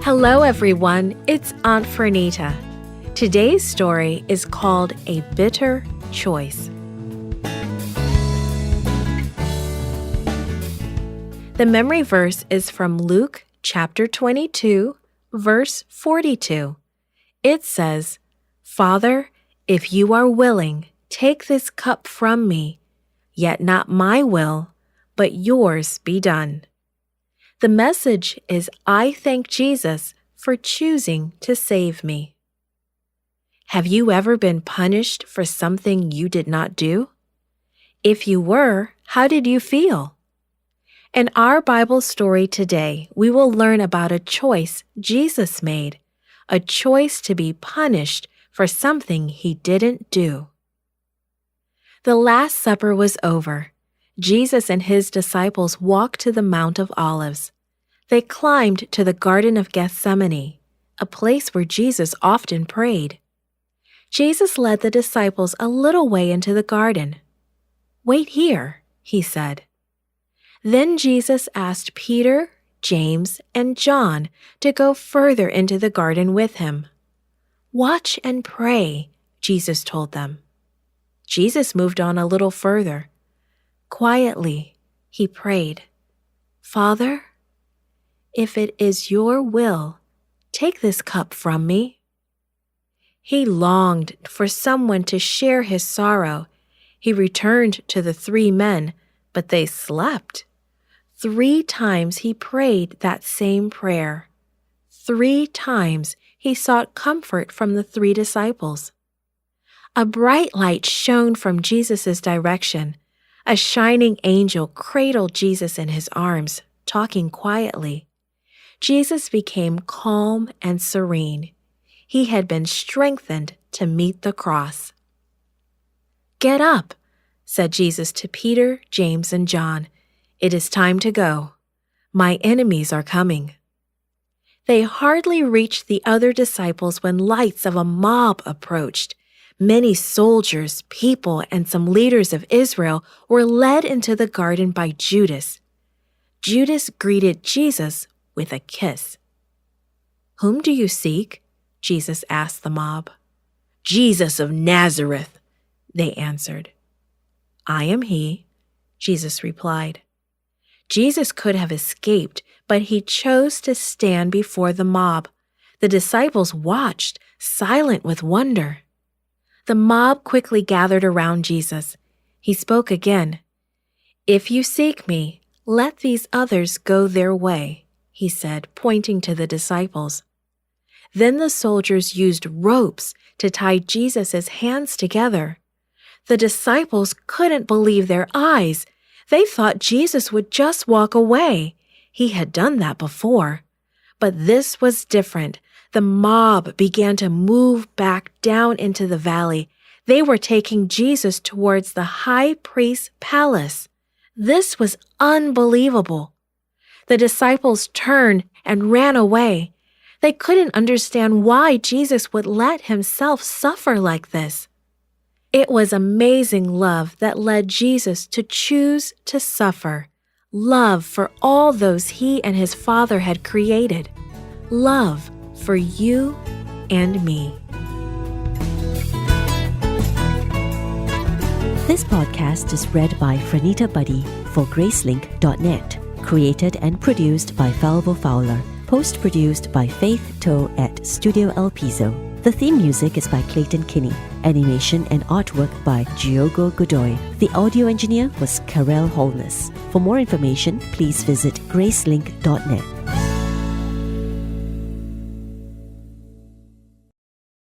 Hello everyone, it's Aunt Fernita. Today's story is called A Bitter Choice. The memory verse is from Luke chapter 22, verse 42. It says, "Father, if you are willing, take this cup from me, yet not my will, but yours be done." The message is I thank Jesus for choosing to save me. Have you ever been punished for something you did not do? If you were, how did you feel? In our Bible story today, we will learn about a choice Jesus made, a choice to be punished for something he didn't do. The Last Supper was over. Jesus and his disciples walked to the Mount of Olives. They climbed to the Garden of Gethsemane, a place where Jesus often prayed. Jesus led the disciples a little way into the garden. "Wait here," he said. Then Jesus asked Peter, James, and John to go further into the garden with him. "Watch and pray," Jesus told them. Jesus moved on a little further. Quietly, he prayed, "Father, if it is your will, take this cup from me." He longed for someone to share his sorrow. He returned to the 3 men, but they slept. 3 times he prayed that same prayer. 3 times he sought comfort from the 3 disciples. A bright light shone from Jesus' direction. A shining angel cradled Jesus in his arms, talking quietly. Jesus became calm and serene. He had been strengthened to meet the cross. "Get up," said Jesus to Peter, James, and John. "It is time to go. My enemies are coming." They hardly reached the other disciples when lights of a mob approached. Many soldiers, people, and some leaders of Israel were led into the garden by Judas. Judas greeted Jesus with a kiss. "Whom do you seek?" Jesus asked the mob. "Jesus of Nazareth," they answered. "I am he," Jesus replied. Jesus could have escaped, but he chose to stand before the mob. The disciples watched, silent with wonder. The mob quickly gathered around Jesus. He spoke again. "If you seek me, let these others go their way," he said, pointing to the disciples. Then the soldiers used ropes to tie Jesus' hands together. The disciples couldn't believe their eyes. They thought Jesus would just walk away. He had done that before. But this was different. The mob began to move back down into the valley. They were taking Jesus towards the high priest's palace. This was unbelievable. The disciples turned and ran away. They couldn't understand why Jesus would let himself suffer like this. It was amazing love that led Jesus to choose to suffer. Love for all those he and his Father had created. Love for you and me. This podcast is read by Fernita Buddy for Gracelink.net. Created and produced by Falvo Fowler. Post-produced by Faith Toe at Studio El Piso. The theme music is by Clayton Kinney. Animation and artwork by Giogo Godoy. The audio engineer was Karel Holness. For more information, please visit Gracelink.net.